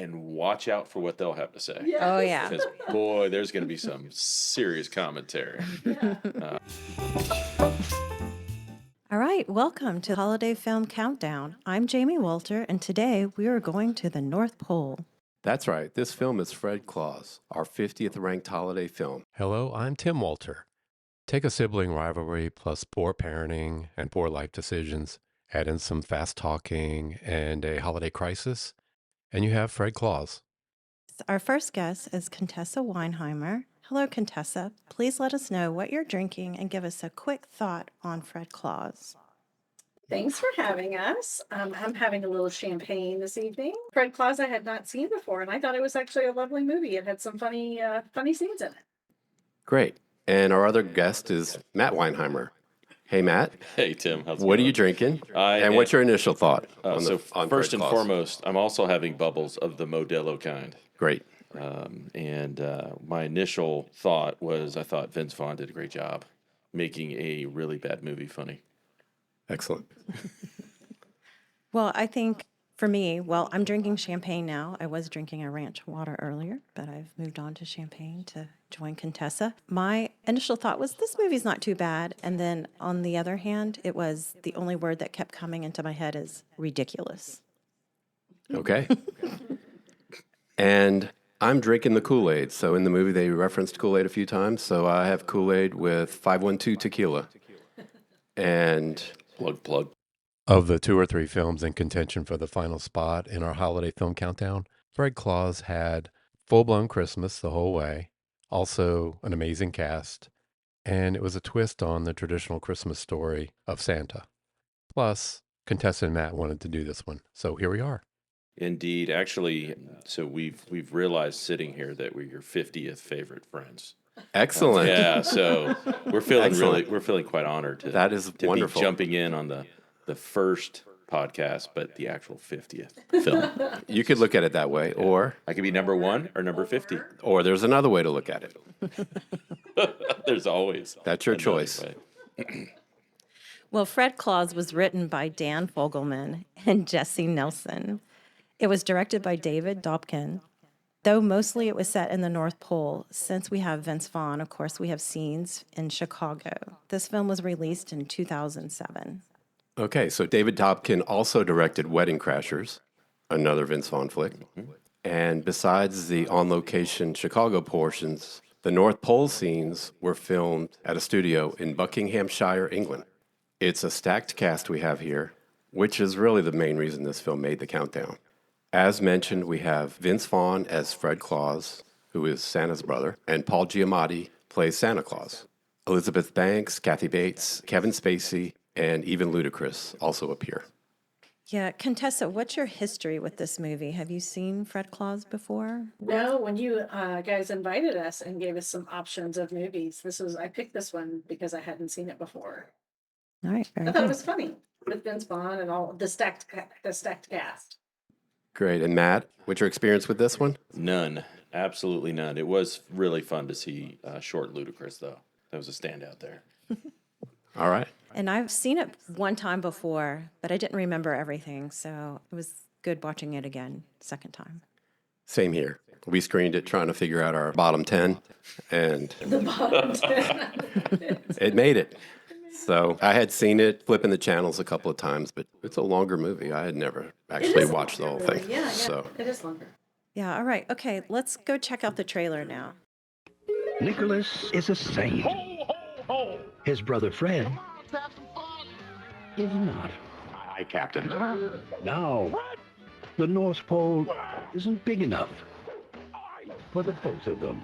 and watch out for what they'll have to say. Yes. Oh, yeah. Because, boy, there's going to be some serious commentary. Yeah. All right, welcome to Holiday Film Countdown. I'm Jamie Walter, and today we are going to the North Pole. That's right. This film is Fred Claus, our 50th ranked holiday film. Hello, I'm Tim Walter. Take a sibling rivalry plus poor parenting and poor life decisions, add in some fast talking and a holiday crisis, and you have Fred Claus. Our first guest is Contessa Weinheimer. Hello, Contessa. Please let us know what you're drinking and give us a quick thought on Fred Claus. Thanks for having us. I'm having a little champagne this evening. Fred Claus I had not seen before, and I thought it was actually a lovely movie. It had some funny scenes in it. Great. And our other guest is Matt Weinheimer. Hey, Matt. Hey, Tim. How's it What are going? you drinking? And what's your initial thought on First Fred and Claus? foremost, I'm also having bubbles of the Modelo kind. Great. My initial thought was I thought Vince Vaughn did a great job making a really bad movie funny. Excellent. Well, I think for me, I'm drinking champagne now. I was drinking a ranch water earlier, but I've moved on to champagne to join Contessa. My initial thought was this movie's not too bad. And then on the other hand, it was the only word that kept coming into my head is ridiculous. Okay. And I'm drinking the Kool Aid. So in the movie, they referenced Kool Aid a few times. So I have Kool Aid with 512 Tequila. And Plug. Of the 2 or 3 films in contention for the final spot in our holiday film countdown, Fred Claus had full-blown Christmas the whole way, also an amazing cast, and it was a twist on the traditional Christmas story of Santa. Plus, Contessa and Matt wanted to do this one, so here we are. Indeed. Actually, so we've realized sitting here that we're your 50th favorite friends. excellent. Yeah, so we're feeling Excellent. we're feeling quite honored to That is to wonderful. be jumping in on the first podcast, but the actual 50th film. You could look at it that way, or I could be number 1 or number 50. there's another way to look at it. There's always That's your another choice. way. Well, Fred Claus was written by Dan Fogelman and Jesse Nelson. It was directed by David Dobkin. Though mostly it was set in the North Pole, since we have Vince Vaughn, of course, we have scenes in Chicago. This film was released in 2007. Okay, so David Dobkin also directed Wedding Crashers, another Vince Vaughn flick. And besides the on-location Chicago portions, the North Pole scenes were filmed at a studio in Buckinghamshire, England. It's a stacked cast we have here, which is really the main reason this film made the countdown. As mentioned, we have Vince Vaughn as Fred Claus, who is Santa's brother, and Paul Giamatti plays Santa Claus. Elizabeth Banks, Kathy Bates, Kevin Spacey, and even Ludacris also appear. Yeah, Contessa, what's your history with this movie? Have you seen Fred Claus before? No, when you guys invited us and gave us some options of movies, I picked this one because I hadn't seen it before. All right, very I thought it good. was funny with Vince Vaughn and all the stacked cast. Great. And Matt, what's your experience with this one? None. Absolutely none. It was really fun to see short Ludacris, though. That was a standout there. All right. And I've seen it one time before, but I didn't remember everything, so it was good watching it again second time. Same here. We screened it trying to figure out our bottom 10, and The bottom 10. it made it. So I had seen it flipping the channels a couple of times, but it's a longer movie. I had never actually is a watched the whole longer thing. movie. Yeah, So it is longer. Yeah, all right. Okay, let's go check out the trailer now. Nicholas is a saint. His brother Fred is not. Aye, Captain. Now, the North Pole isn't big enough for the both of them.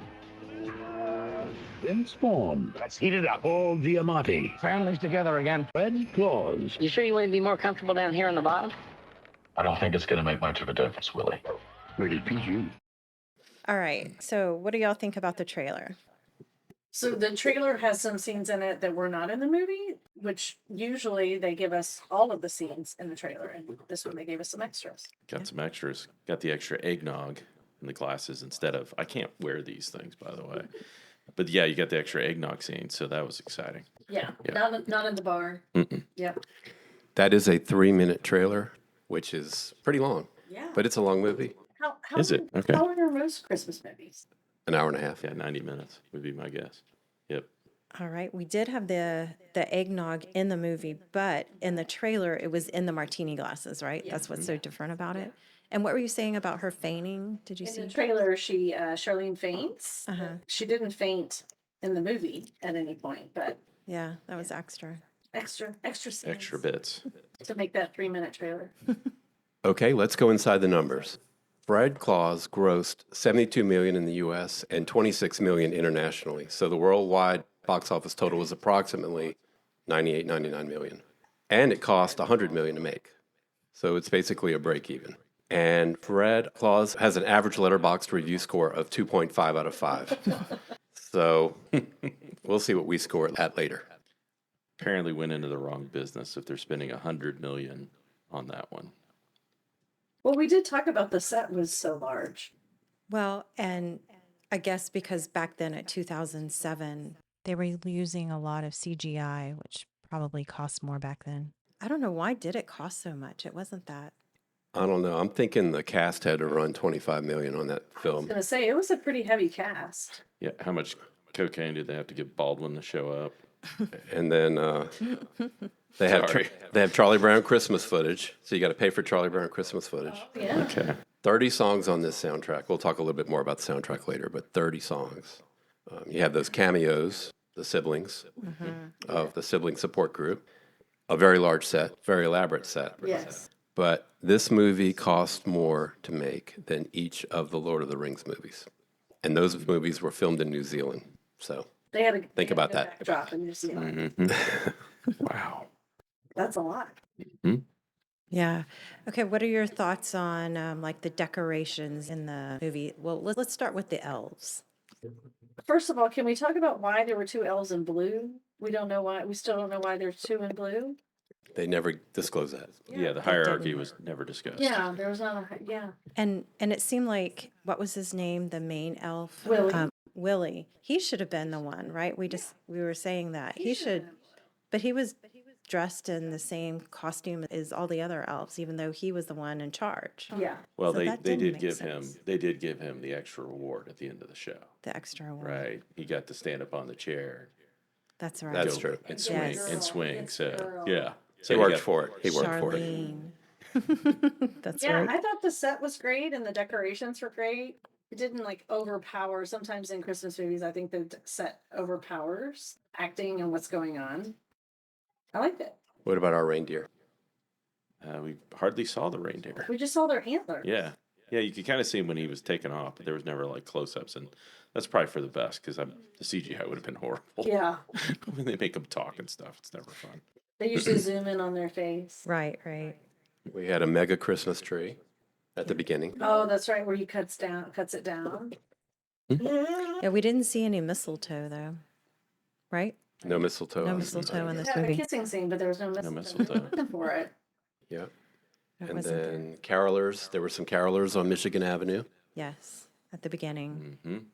Vince Vaughn, Let's heat it up. Paul Giamatti, Families together again. Fred Claus. You sure you wouldn't be more comfortable down here on the bottom? I don't think it's going to make much of a difference, Willie. Rated PG. All right, so what do y'all think about the trailer? So the trailer has some scenes in it that were not in the movie, which usually they give us all of the scenes in the trailer, and this one they gave us some extras. Got some extras. Got the extra eggnog in the glasses instead of, I can't wear these things, by the way. But yeah, you got the extra eggnog scene, so that was exciting. Yeah, Yeah. not in the bar. Yeah, that is a 3-minute trailer, which is pretty long, yeah. but it's a long movie. Is it? Okay. How long are most Christmas movies? An hour and a half. Yeah, 90 minutes would be my guess. Yep. All right, we did have the eggnog in the movie, but in the trailer it was in the martini glasses, right? That's what's so different about it. And what were you saying about her fainting? Did you In see the trailer, she Charlene faints. Uh-huh. She didn't faint in the movie at any point, but Yeah, that was extra. extra scenes Extra bits. to make that 3-minute trailer. Okay, let's go inside the numbers. Fred Claus grossed 72 million in the US and 26 million internationally. So the worldwide box office total was approximately 99 million. And it cost 100 million to make. So it's basically a break even. And Fred Claus has an average letterboxd review score of 2.5 out of 5. So we'll see what we score it at later. Apparently went into the wrong business if they're spending 100 million on that one. Well, we did talk about the set was so large. Well, and I guess because back then at 2007, They were using a lot of CGI, which probably cost more back then. I don't know why did it cost so much. It wasn't that. I don't know. I'm thinking the cast had to run 25 million on that I was film. gonna say it was a pretty heavy cast. Yeah, how much cocaine did they have to give Baldwin to show up? And then they have Sorry. they have Charlie Brown Christmas footage. So you got to pay for Charlie Brown Christmas footage. Yeah. Okay. 30 songs on this soundtrack. We'll talk a little bit more about the soundtrack later, but 30 songs. You have those cameos, the siblings of the sibling support group. A very large set, very elaborate set. Yes. But this movie cost more to make than each of the Lord of the Rings movies. And those movies were filmed in New Zealand. So They had a Think about that. backdrop in New Zealand. Wow. That's a lot. Yeah. Okay. What are your thoughts on like the decorations in the movie? Well, let's start with the elves. First of all, can we talk about why there were 2 elves in blue? We don't know why. We still don't know why there's 2 in blue. they never disclose that. Yeah, the hierarchy was never discussed. Yeah, there was not a yeah. And it seemed like what was his name? The main elf, Willie. Willie. He should have been the one, right? We were saying that he should, but he was dressed in the same costume as all the other elves, even though he was the one in charge. Yeah. Well, So they that did didn't make give sense. him the extra reward at the end of the show. The extra award. Right. He got to stand up on the chair That's right. That's go true. and swing Yes. and swing. Yes, So girl. yeah. He worked for it. He worked for it. Charlene. That's Yeah, right. I thought the set was great and the decorations were great. It didn't like overpower. Sometimes in Christmas movies, I think the set overpowers acting and what's going on. I liked it. What about our reindeer? We hardly saw the reindeer. We just saw their antlers. Yeah. Yeah, you could kind of see him when he was taken off, but there was never like close-ups, and that's probably for the best because the CGI would have been horrible. Yeah. When they make them talk and stuff, it's never fun. They usually zoom in on their face. Right, right. We had a mega Christmas tree at the beginning. Oh, that's right, where he cuts it down. Yeah, we didn't see any mistletoe though, right? No mistletoe. No on- mistletoe in this Yeah, a movie. kissing scene, but there was no mistletoe. mistletoe. Looking for it. Yeah. It And wasn't there. then carolers. There were some carolers on Michigan Avenue. Yes, at the beginning.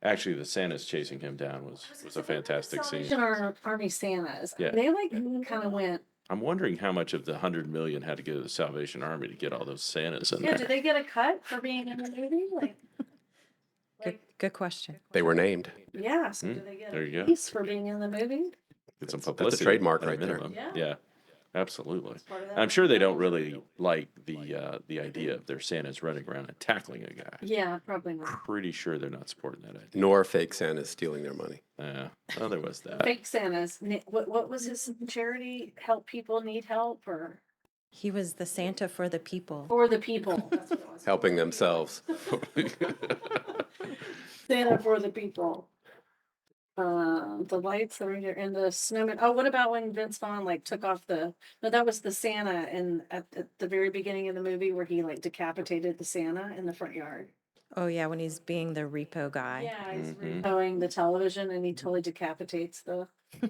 Actually, the Santa's chasing him down was a fantastic scene. Salvation Army Santas. Yeah. They like kind of went. I'm wondering how much of the 100 million had to go to the Salvation Army to get all those Santas in Yeah, there. did they get a cut for being in the movie? Good question. They were named. Yeah, so do they get There a you go. piece for being in the movie? Get some That's a publicity. trademark at a right there. minimum. Yeah. Yeah, absolutely. part of that I'm sure they don't really like the idea of their Santas running around and tackling a guy. Yeah, probably not. Pretty sure they're not supporting that idea. Nor fake Santas stealing their money. Yeah, well, there was that. Fake Santas. What was his charity? Help people need help or He was the Santa for the people. for the people? That's what it was. Helping themselves. Santa for the people. The lights that are in the snowman. Oh, what about when Vince Vaughn like took off no, that was the Santa at the very beginning of the movie where he like decapitated the Santa in the front yard. Oh yeah, when he's being the repo guy. Yeah, he's repoing the television and he totally decapitates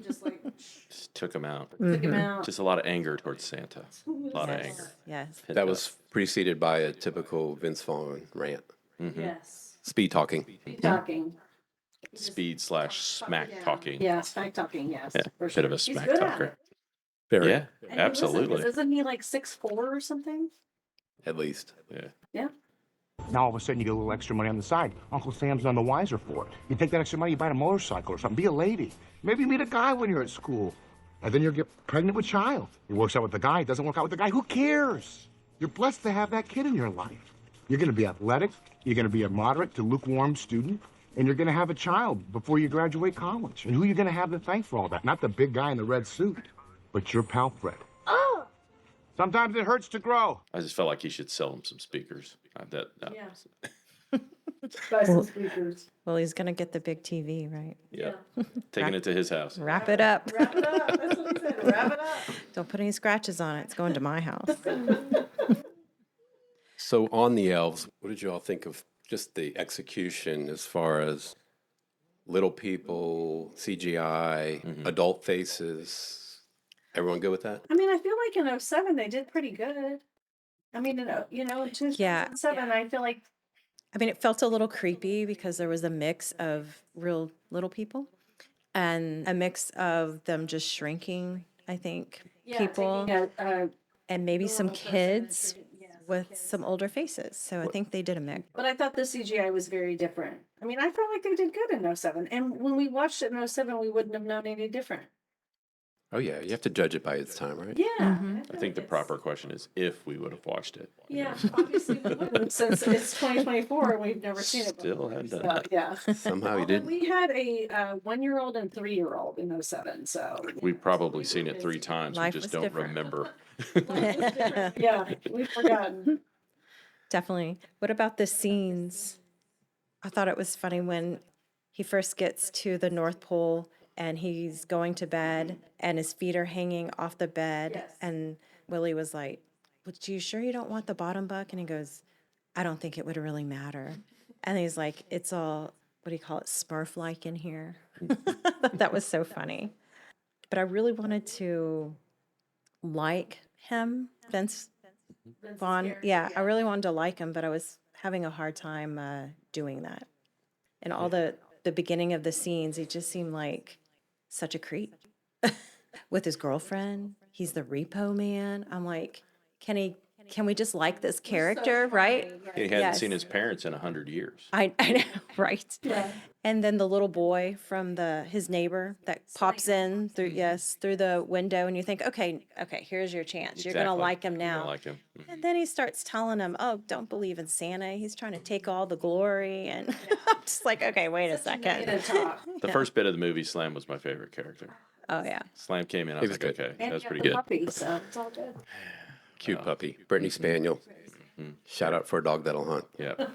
just like Just took him out. took him out. Just a lot of anger towards Santa. A lot of Yes. anger. Yes. That was preceded by a typical Vince Vaughn rant. Yes. Speed talking. Talking. Speed / smack talking. Yeah, smack talking, yes. Yeah, for bit sure. of a He's smack good at talker. it. Very, Yeah, And he wasn't, absolutely. 'cause isn't he like 6'4" or something? at least. Yeah. Yeah. Now all of a sudden you get a little extra money on the side. Uncle Sam's none the wiser for it. You take that extra money, you buy a motorcycle or something. Be a lady. Maybe meet a guy when you're at school. And then you'll get pregnant with child. It works out with the guy. It doesn't work out with the guy. Who cares? You're blessed to have that kid in your life. You're going to be athletic. You're going to be a moderate to lukewarm student. And you're going to have a child before you graduate college. And who are you going to have to thank for all that? Not the big guy in the red suit, but your pal Fred. Oh! Sometimes it hurts to grow. I just felt like he should sell him some speakers. Yeah. Buy some speakers. Well, he's going to get the big TV, right? Yeah. Taking it to his house. Wrap it up. Wrap it up. That's what he said. Wrap it up. Don't put any scratches on it. It's going to my house. So on the elves, what did you all think of just the execution as far as little people, CGI, adult faces? Everyone good with that? I mean, I feel like in 07 they did pretty good. I mean, in 2007, I feel like I mean, it felt a little creepy because there was a mix of real little people and a mix of them just shrinking, I think, people, and maybe some kids with some older faces. So I think they did a mix. But I thought the CGI was very different. I mean, I felt like they did good in 07. And when we watched it in 07, we wouldn't have known any different. Oh, yeah. You have to judge it by its time, right? Yeah. I think the proper question is if we would have watched it. Yeah, obviously we wouldn't, since it's 2024 and we've never seen it before. Still hadn't done So, that. yeah. Somehow you did. We had a 1-year-old and 3-year-old in 07, so. We've probably seen it 3 times. Life We just was don't different. remember. Yeah, we've forgotten. Definitely. What about the scenes? I thought it was funny when he first gets to the North Pole and he's going to bed and his feet are hanging off the bed. Yes. And Willie was like, "But you sure you don't want the bottom buck?" And he goes, "I don't think it would really matter." And he's like, "It's all, what do you call it, Smurf-like in here." That was so funny. But I really wanted to like him, Vince Vaughn. Yeah, I really wanted to like him, but I was having a hard time doing that. And all the beginning of the scenes, he just seemed like such a creep. With his girlfriend, he's the repo man. I'm like, can we just like this character, right? He hadn't Yes. seen his parents in 100 years. I know, right? Yeah. And then the little boy from his neighbor that pops in through the window, and you think, okay, here's your chance. You're gonna Exactly. like him You're now. gonna like him. And then he starts telling him, "Oh, don't believe in Santa. He's trying to take all the glory." And I'm just like, okay, wait a second. The first bit of the movie, Slam was my favorite character. Oh yeah. Slam came in, I He was was like, good. okay, And that's you got pretty the good. puppy, so it's all good. Cute puppy. Brittany Spaniel. Shout out for a dog that'll hunt. Yeah.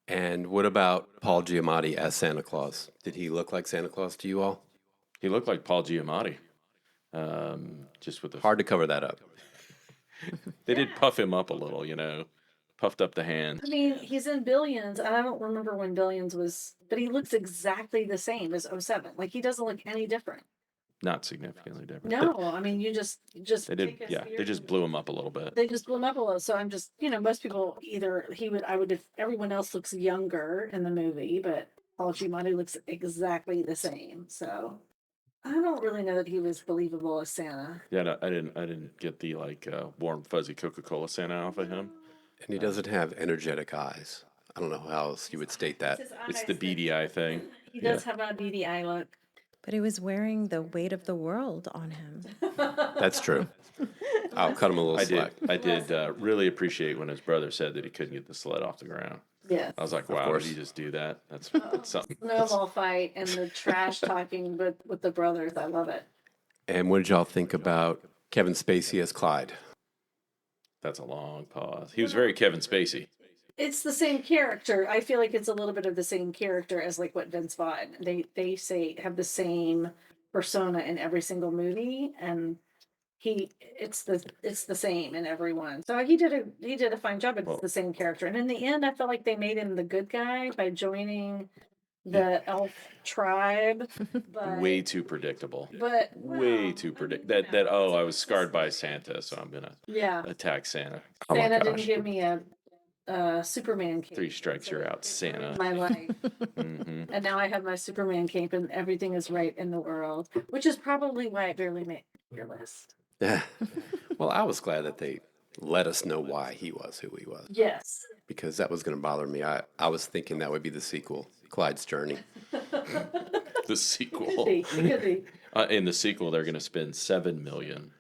And what about Paul Giamatti as Santa Claus? Did he look like Santa Claus to you all? He looked like Paul Giamatti. Just with the Hard to cover that up. They did puff him up a little, puffed up the hands. I mean, he's in Billions, and I don't remember when Billions was, but he looks exactly the same as 07. Like, he doesn't look any different. Not significantly different. No, I mean, you just They did, take his yeah. beard They just and- blew him up a little bit. They just blew him up a little. So I'm just, most people if everyone else looks younger in the movie, but Paul Giamatti looks exactly the same. So I don't really know that he was believable as Santa. Yeah, no, I didn't get the warm fuzzy Coca-Cola Santa off of him. And he doesn't have energetic eyes. I don't know how else you would state that. It's the beady eye thing. He does have a beady eye look. But he was wearing the weight of the world on him. That's true. I'll cut him a little slack. I did really appreciate when his brother said that he couldn't get the sled off the ground. Yes. I was like, wow, did he just do that? That's something. Snowball fight and the trash talking with the brothers. I love it. And what did y'all think about Kevin Spacey as Clyde? That's a long pause. He was very Kevin Spacey. It's the same character. I feel like it's a little bit of the same character as like what Vince Vaughn. They say have the same persona in every single movie, and it's the same in every one. So he did a fine job. It's the same character, and in the end, I felt like they made him the good guy by joining the elf tribe. But Way too predictable. But Way too predictable. That I was scarred by Santa, so I'm gonna yeah, attack Santa. Santa didn't give me a Superman cape. 3 strikes, you're out, Santa. My life. Hmm. And now I have my Superman cape and everything is right in the world, which is probably why it barely made your list. Well, I was glad that they let us know why he was who he was. Yes. because that was going to bother me. I was thinking that would be the sequel, Clyde's Journey. The sequel. Could be. In the sequel, they're going to spend $7 million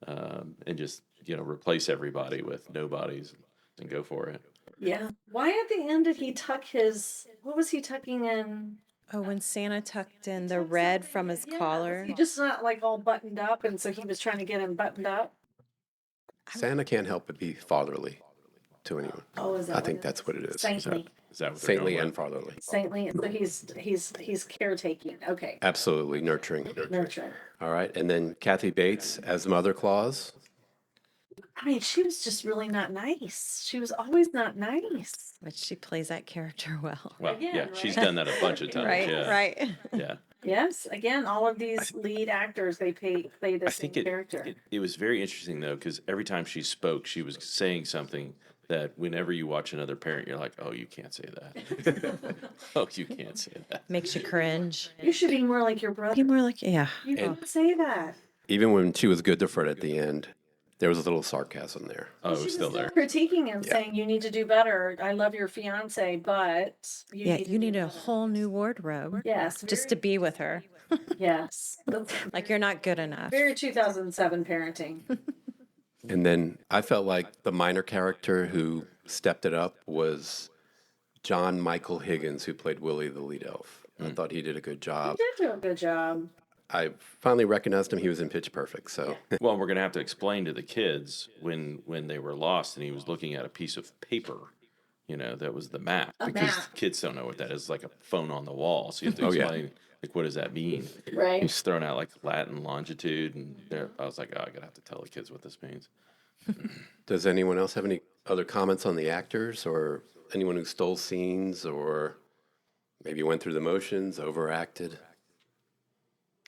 and just replace everybody with nobodies and go for it. Yeah. Why at the end did he tuck his? What was he tucking in? Oh, when Santa tucked in the red from his collar. He just not like all buttoned up, and so he was trying to get him buttoned up. Santa can't help but be fatherly to anyone. Oh, is that? I think that's what it is. Saintly. Is that what they're Saintly going and with? fatherly. Saintly. So he's caretaking. Okay. Absolutely nurturing. Nurturing. All right, and then Kathy Bates as Mother Claus. I mean, she was just really not nice. She was always not nice. But she plays that character well. Well, Again, yeah, right? she's done that a bunch of times. Right, yeah. right. Yeah. Yes. Again, all of these lead actors, they play the I same think character. it was very interesting, though, because every time she spoke, she was saying something that whenever you watch another parent, you're like, oh, you can't say that. Oh, you can't say that. Makes you cringe. You should be more like your brother. Be more like, yeah. You don't say that. Even when she was good to Fred at the end, there was a little sarcasm there. Oh, it was still there. Critiquing him, saying you need to do better. I love your fiance, but You need a whole new wardrobe. Yes, Just to be with her. yes. Like you're not good enough. Very 2007 parenting. And then I felt like the minor character who stepped it up was John Michael Higgins, who played Willie the lead elf. I thought he did a good job. You did do a good job. I finally recognized him. He was in Pitch Perfect. So Well, we're going to have to explain to the kids when they were lost and he was looking at a piece of paper, that was the map. Because map. kids don't know what that is, like a phone on the wall. So you have to Oh, yeah. explain, like, what does that mean? Right. He's throwing out, like, Latin longitude. And I was like, oh, I got to have to tell the kids what this means. does anyone else have any other comments on the actors or anyone who stole scenes or maybe went through the motions, overacted?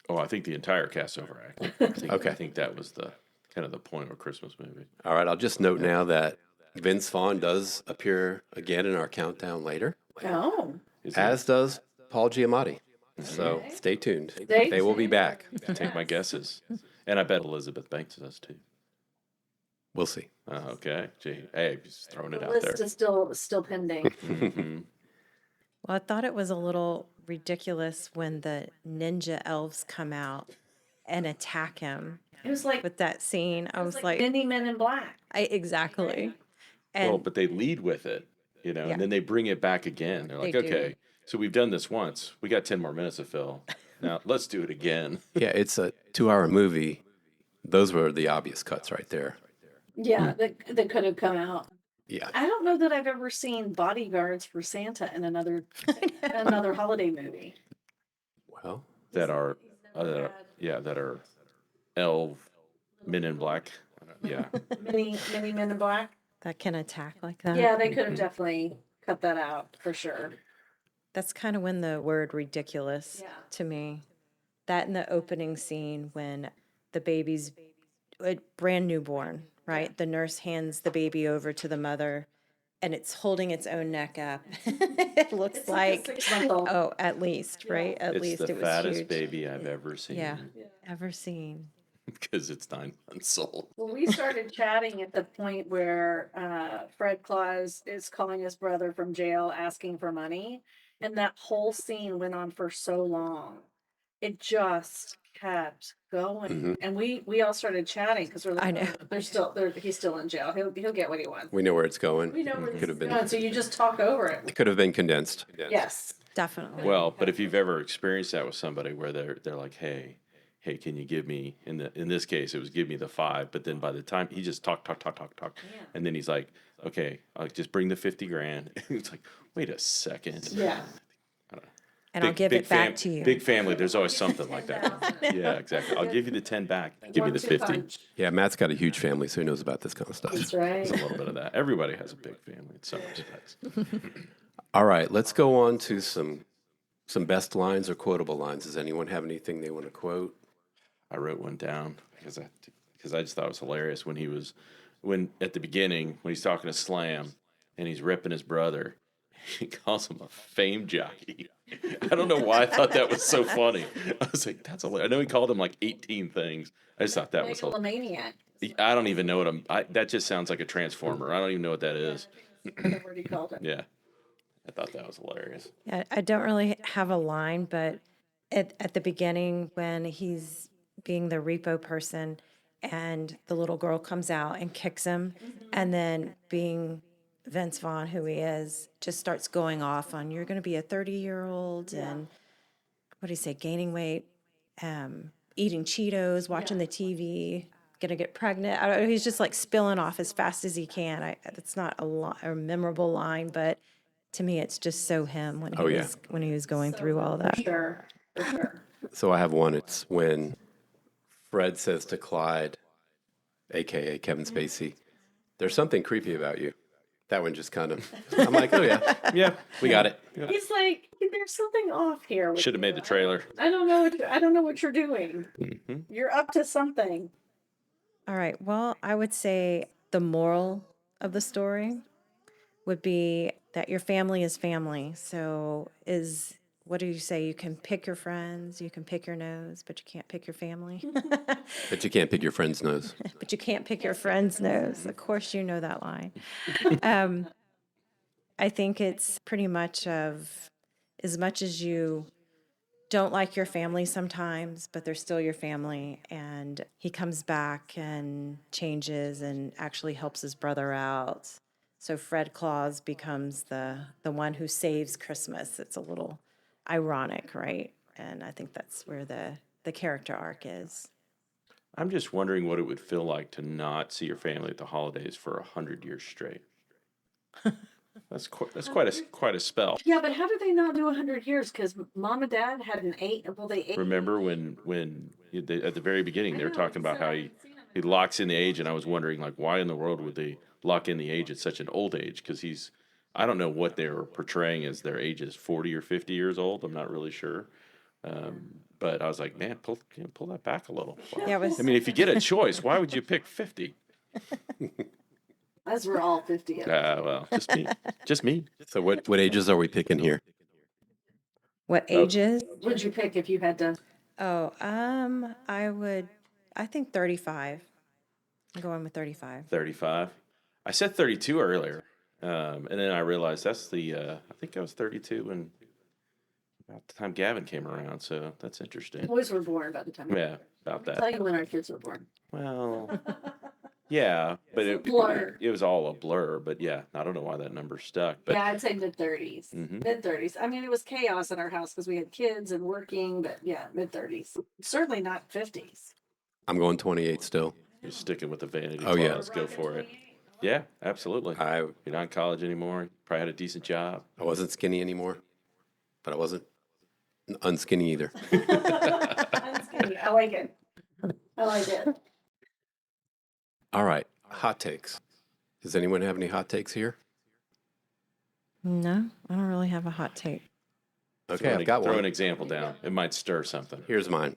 Oh, I think the entire cast overacted. Okay. I think that was the kind of the point of a Christmas movie. All right, I'll just note now that Vince Vaughn does appear again in our countdown later, Oh. as does Paul Giamatti. So stay tuned. Stay They will be back. Take my guesses. And I bet Elizabeth Banks does too. We'll see. Okay. Gee, hey, just throwing it The out list there. is still pending. Mhm. Well, I thought it was a little ridiculous when the ninja elves come out and attack him It was like with that scene. I was like, many Men in Black. exactly. And Well, but they lead with it, Yeah. and then they bring it back again. They're like, They do. okay, so we've done this once. We got 10 more minutes to fill. Now let's do it again. Yeah, it's a 2-hour movie. Those were the obvious cuts right there. Yeah, that could have come out. Yeah. I don't know that I've ever seen bodyguards for Santa in another holiday movie. Well, That are elf men in black. Yeah. Many Men in Black. that can attack like that. Yeah, they could have definitely cut that out for sure. That's kind of when the word ridiculous Yeah. to me. That in the opening scene when the baby's a brand newborn, right? The nurse hands the baby over to the mother and it's holding its own neck up. It looks It's like, like a 6-month-old. oh, at least, right? At It's least the it was fattest huge. baby I've ever seen. Yeah, ever seen. Because it's 9 months old. Well, we started chatting at the point where Fred Claus is calling his brother from jail asking for money. And that whole scene went on for so long. It just kept going. And we all started chatting because we're like, I know. he's still in jail. He'll get what he wants. we know where it's going. We know where Could this have is been. going, so you just talk over it. It could have been condensed. Yes. Definitely. Well, but if you've ever experienced that with somebody where they're like, hey, can you give me in this case it was give me the 5, but then by the time he just talk, and then he's like, okay, I'll just bring the 50 grand. It's like, wait a second. Yeah. And I'll give it back to you. Big family, there's always something like that. Yeah, exactly. I'll give you the 10 back. Give me the 50. Punch. Yeah, Matt's got a huge family, so he knows about this kind of stuff. That's right. There's a little bit of that. Everybody has a big family in some respects. All right, let's go on to some best lines or quotable lines. Does anyone have anything they want to quote? I wrote one down because I just thought it was hilarious when at the beginning when he's talking to Slam and he's ripping his brother, he calls him a fame jockey. I don't know why I thought that was so funny. I was like, that's hilarious. I know he called him like 18 things. I just thought that was hilarious. Megalomaniac. I don't even know what that just sounds like a transformer. I don't even know what that is. whatever he called it. Yeah. I thought that was hilarious. Yeah, I don't really have a line, but at the beginning when he's being the repo person and the little girl comes out and kicks him, and then being Vince Vaughn, who he is, just starts going off on, you're going to be a 30-year-old and what do you say, gaining weight, eating Cheetos, watching the TV, going to get pregnant. I don't know, he's just like spilling off as fast as he can. It's not a memorable line, but to me, it's just so him when he was going through all that. For sure. So I have one. It's when Fred says to Clyde, a.k.a. Kevin Spacey, there's something creepy about you. That one just kind of, I'm like, oh yeah, Yeah. we got it. He's like, there's something off here. with Should have you. made the trailer. I don't know. I don't know what you're doing. Mhm. You're up to something. All right. Well, I would say the moral of the story would be that your family is family. So what do you say? You can pick your friends, you can pick your nose, but you can't pick your family. But you can't pick your friend's nose. But you can't pick your friend's nose. Of course, you know that line. I think it's pretty much of as much as you don't like your family sometimes, but they're still your family. And he comes back and changes and actually helps his brother out. So Fred Claus becomes the one who saves Christmas. It's a little ironic, right? And I think that's where the character arc is. I'm just wondering what it would feel like to not see your family at the holidays for 100 years straight. That's quite a spell. Yeah, but how did they not do 100 years? Because mom and dad had an 8. Well, they ate. Remember when at the very beginning they were talking about how he locks in the age, and I was wondering like why in the world would they lock in the age at such an old age? Because I don't know what they were portraying as their age is 40 or 50 years old. I'm not really sure. But I was like, man, pull that back a little. Yeah, I mean, if you get a choice, why would you pick 50? As we're all 50. Well, just me. So what ages are we picking here? What ages? Would you pick if you had to? Oh, I think 35. I'm going with 35. 35. I said 32 earlier, and then I realized that's I think I was 32 when about the time Gavin came around. So that's interesting. Boys were born by the time. Yeah, about I'll that. tell you when our kids were born. Well, yeah, but It's a blur. it was all a blur. But yeah, I don't know why that number stuck. But Yeah, I'd say mid-30s. Mhm. Mid-30s. I mean, it was chaos in our house because we had kids and working, but yeah, mid-30s. Certainly not 50s. I'm going 28 still. you're sticking with the vanity Oh, yeah. clause. Go for it. Yeah, absolutely. You're not in college anymore. Probably had a decent job. I wasn't skinny anymore, but I wasn't unskinny either. Unskinny. I like it. I like it. All right, hot takes. Does anyone have any hot takes here? No, I don't really have a hot take. Okay, I've got Throw one. an example down. It might stir something. Here's mine.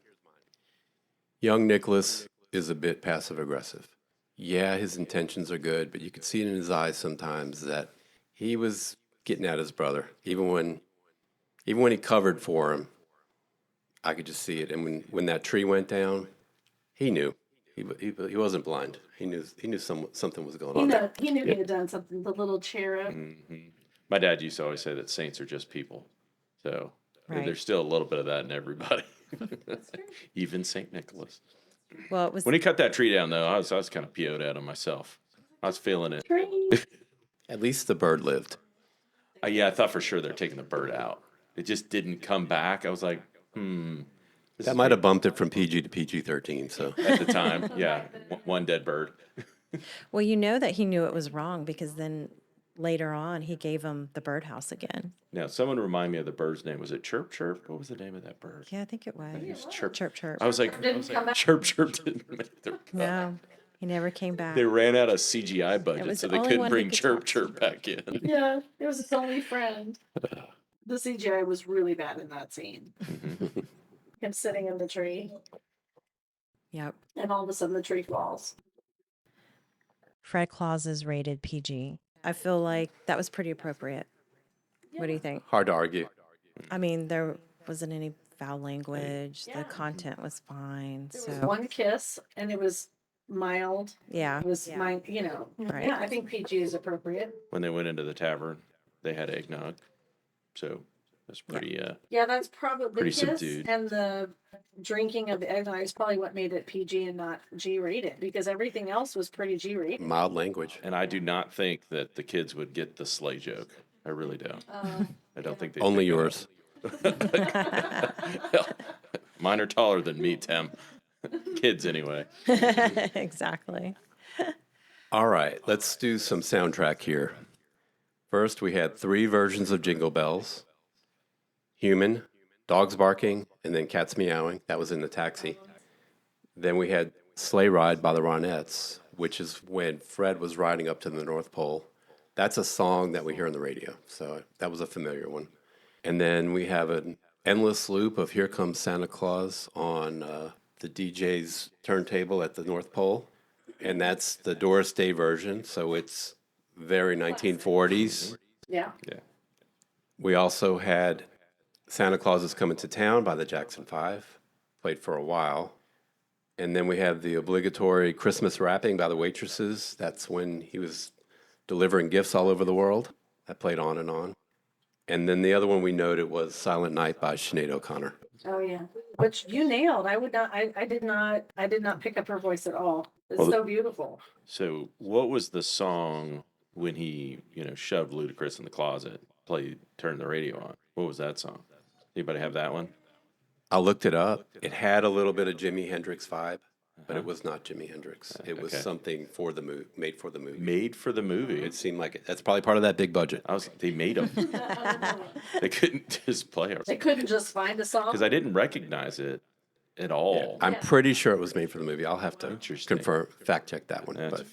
Young Nicholas is a bit passive aggressive. Yeah, his intentions are good, but you could see it in his eyes sometimes that he was getting at his brother. Even when he covered for him, I could just see it. And when that tree went down, he knew. He wasn't blind. He knew something was going on. He knew he had done something. The little cherub. Mm-hmm. My dad used to always say that saints are just people. So Right. there's still a little bit of that in everybody. Even St. Nicholas. Well, it was When he cut that tree down, though, I was kind of PO'd at him myself. I was feeling it. At least the bird lived. Yeah, I thought for sure they're taking the bird out. It just didn't come back. I was like, That might have bumped it from PG to PG-13. So at the time, yeah, one dead bird. well, you know that he knew it was wrong because then later on he gave him the birdhouse again. Now, someone remind me of the bird's name. Was it Chirp Chirp? What was the name of that bird? Yeah, I think it was. It was Chirp Chirp, chirp. I was like Chirp Chirp didn't make the No, he never came back. They ran out of CGI budget, was so the they only couldn't one who bring could Chirp talk. Chirp back in. Yeah, it was his only friend. The CGI was really bad in that scene. Him sitting in the tree, Yep. and all of a sudden the tree falls. Fred Claus is rated PG. I feel like that was pretty appropriate. What do you think? hard to argue. I mean, there wasn't any foul language. The content was fine. There So was one kiss, and it was mild. Yeah. It was my, you know, Right. yeah, I think PG is appropriate. When they went into the tavern, they had eggnog, so that's pretty. Yeah, that's probably the Pretty kiss subdued. and the drinking of the eggnog is probably what made it PG and not G rated because everything else was pretty G rated. Mild language. And I do not think that the kids would get the sleigh joke. I really don't. I don't think they. Only pick it yours. up. Mine are taller than me, Tim. Kids, anyway. Exactly. All right, let's do some soundtrack here. First, we had 3 versions of Jingle Bells. Human, dogs barking, and then cats meowing. That was in the taxi. Then we had Sleigh Ride by the Ronettes, which is when Fred was riding up to the North Pole. That's a song that we hear on the radio, so that was a familiar one. And then we have an endless loop of Here Comes Santa Claus on the DJ's turntable at the North Pole. And that's the Doris Day version, so it's very 1940s. Yeah. Yeah. We also had Santa Claus is Coming to Town by the Jackson 5, played for a while. And then we have the obligatory Christmas Wrapping by the Waitresses. That's when he was delivering gifts all over the world. That played on and on. And then the other one we noted was Silent Night by Sinead O'Connor. Oh yeah. Which you nailed. I did not pick up her voice at all. It's Well, so beautiful. So, what was the song when he, shoved Ludacris in the closet, turned the radio on? What was that song? Anybody have that one? I looked it up. It had a little bit of Jimi Hendrix vibe, but it was not Jimi Hendrix. It was Okay. something for the movie, made for the movie. Made for the movie. It seemed like it. That's probably part of that big budget. They made them. They couldn't just play it They couldn't just find a song. because I didn't recognize it at all. I'm pretty sure it was made for the movie. I'll have to Interesting. confirm, fact check that one. That's But a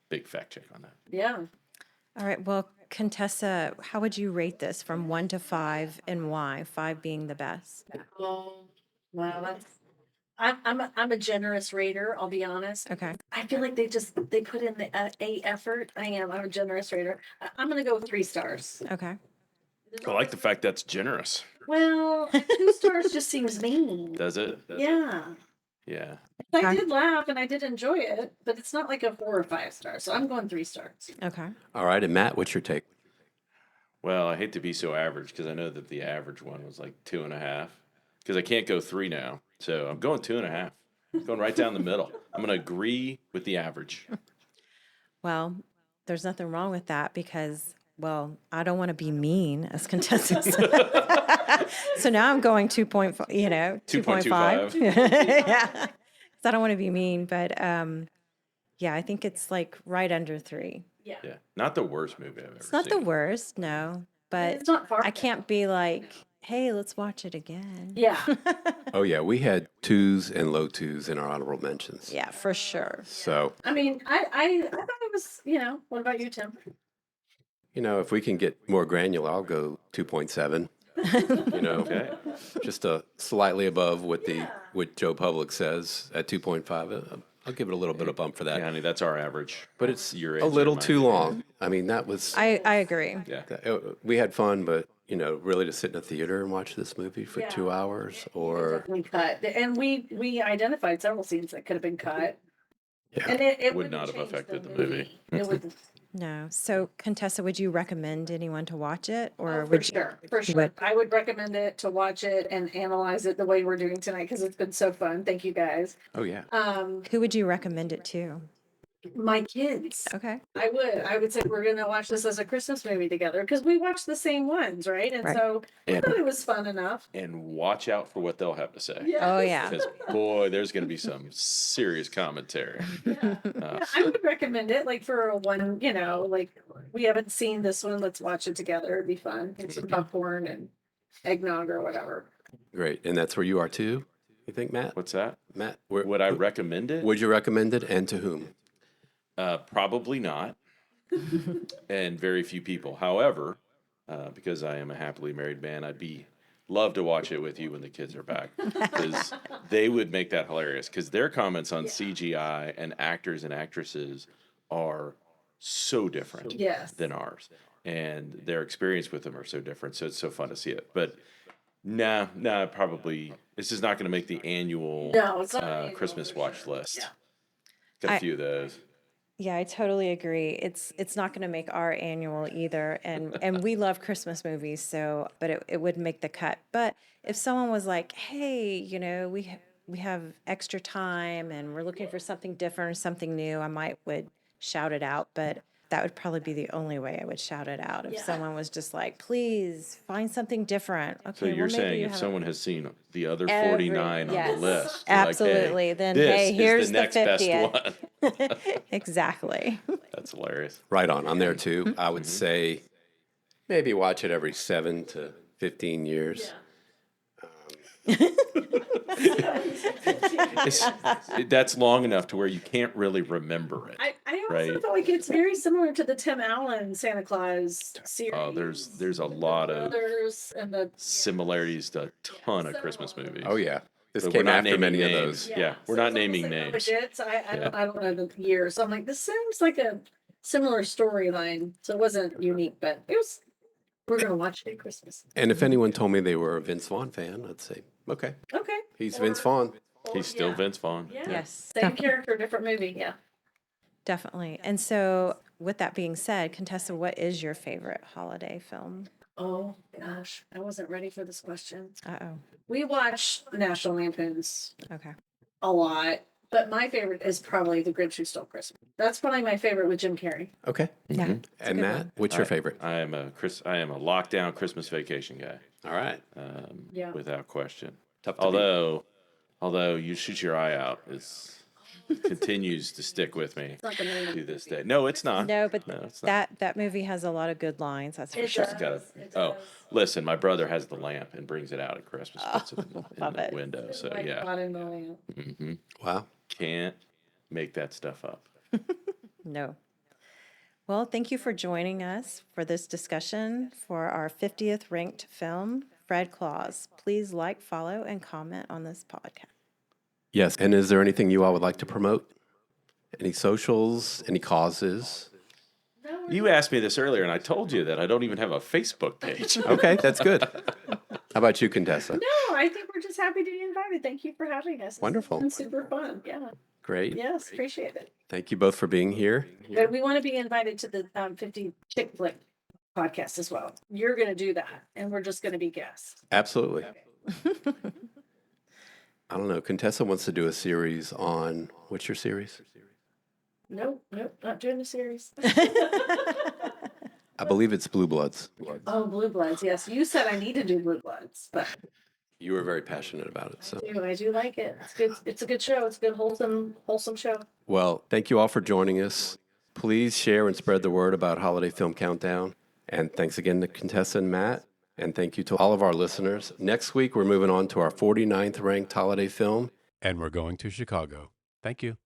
big fact check on that. Yeah. All right. Well, Contessa, how would you rate this from 1 to 5 and why? 5 being the best. Well, that's. I'm a generous rater. I'll be honest. Okay. I feel like they put in the a effort. I'm a generous rater. I'm gonna go with 3 stars. Okay. I like the fact that's generous. Well, 2 stars just seems mean. Does it? Yeah. Yeah. I did laugh and I did enjoy it, but it's not like a 4 or 5 stars. So I'm going 3 stars. Okay. all right, and Matt, what's your take? Well, I hate to be so average because I know that the average one was like 2.5. Because I can't go 3 now, so I'm going 2.5. I'm going right down the middle. I'm going to agree with the average. Well, there's nothing wrong with that because, well, I don't want to be mean as Contessa said. So now I'm going 2.5, 2.5. Yeah. 'Cause I don't want to be mean, but yeah, I think it's like right under 3. Yeah. Yeah, not the worst movie I've ever It's not the seen. worst, no, but It's not far. I can't be like, hey, let's watch it again. Yeah. Oh, yeah, we had 2s and low 2s in our honorable mentions. Yeah, for sure. So, I mean, I thought it was, what about you, Tim? if we can get more granular, I'll go 2.7. Okay. Just slightly above what Joe Public says at 2.5. I'll give it a little bit of bump for that. Yeah, honey, that's our average. But it's Your a age little or mine. too long. I mean, that was I agree. Yeah. we had fun, but really to sit in a theater and watch this movie for 2 hours or We cut, and we identified several scenes that could have been cut. Yeah. And it Would wouldn't not have change affected the movie. It would, No. So, Contessa, would you recommend anyone to watch it, or for would sure, for you sure. would? I would recommend it to watch it and analyze it the way we're doing tonight because it's been so fun. Thank you guys. oh yeah. Who would you recommend it to? My kids. Okay. I would say we're gonna watch this as a Christmas movie together because we watch the same ones, right? And Right. so I And- thought it was fun enough. And watch out for what they'll have to say. Oh yeah. Because, boy, there's going to be some serious commentary. Yeah, I would recommend it like for a one, like we haven't seen this one. Let's watch it together. It'd be fun. Get some popcorn and eggnog or whatever. Great. And that's where you are too, you think, Matt? What's that? Matt, Would I recommend it? would you recommend it and to whom? Probably not. And very few people. However, because I am a happily married man, love to watch it with you when the kids are back because they would make that hilarious because their comments on CGI and actors and actresses are so different Yes. than ours, and their experience with them are so different. So it's so fun to see it. But nah, probably this is not going to make the annual No, it's not an annual Christmas for watch sure. list. Yeah. Got a few of those. Yeah, I totally agree. It's not going to make our annual either, and we love Christmas movies, so but it would make the cut. But if someone was like, "Hey, we have extra time and we're looking for something different or something new," I might would shout it out, but that would probably be the only way I would shout it out. If someone was just like, "Please find something different." Okay, So you're well, maybe saying you if have someone has seen the other 49 on the list, they're absolutely. like, hey, Then this hey, here's is the next the best 50th. one. Exactly. That's hilarious. Right on. I'm there too. I would say maybe watch it every 7 to 15 years. That's long enough to where you can't really remember it. I also right? feel like it's very similar to the Tim Allen Santa Claus series. Oh, there's a lot of Brothers and the similarities to a ton of Christmas movies. Oh, yeah. This But we're came not after naming many names. of those. Yeah, we're so not it's naming almost like names. legit, so I don't know the years. So I'm like, this seems like a similar storyline. So it wasn't unique, but it was. We're gonna watch it at Christmas. And if anyone told me they were a Vince Vaughn fan, I'd say, okay, Okay. he's Vince Vaughn. He's still Vince Vaughn. Yeah. Yes. Same character, different movie. Yeah. Definitely. And so, with that being said, Contessa, what is your favorite holiday film? Oh gosh, I wasn't ready for this question. Uh-oh. We watch National Lampoons Okay. a lot, but my favorite is probably The Grinch Who Stole Christmas. That's probably my favorite with Jim Carrey. Okay. Yeah. Mm-hmm. it's a And good Matt, one. what's your favorite? I am a lockdown Christmas Vacation guy. All right. Yeah. Without question. Tough to beat. Although You Shoot Your Eye Out continues to stick with me It's not the name of to this day. No, it's not. No, but it's not. that movie has a lot of good lines. That's for It sure. does. It Oh, does. listen, my brother has the lamp and brings it out at Christmas. Puts it in love the it. window. So Like yeah, Hot in the Lamp. hmm Wow. can't make that stuff up. No. Well, thank you for joining us for this discussion for our 50th ranked film, Fred Claus. Please like, follow, and comment on this podcast. Yes. And is there anything you all would like to promote? Any socials? Any causes? You asked me this earlier, and I told you that I don't even have a Facebook page. Okay, that's good. How about you, Contessa? No, I think we're just happy to be invited. Thank you for having us. Wonderful. It's been super fun. Yeah. Great. Yes, appreciate it. Thank you both for being here. But we want to be invited to the 50 Chick Flick podcast as well. You're going to do that, and we're just going to be guests. Absolutely. I don't know. Contessa wants to do a series on, what's your series? Nope, not doing the series. I believe it's Blue Bloods. Oh, Blue Bloods. Yes, you said I need to do Blue Bloods, but You were very passionate about it. So, I do like it. It's good. It's a good show. It's a good, wholesome show. well, thank you all for joining us. Please share and spread the word about Holiday Film Countdown. And thanks again to Contessa and Matt. And thank you to all of our listeners. Next week, we're moving on to our 49th ranked holiday film. And we're going to Chicago. Thank you.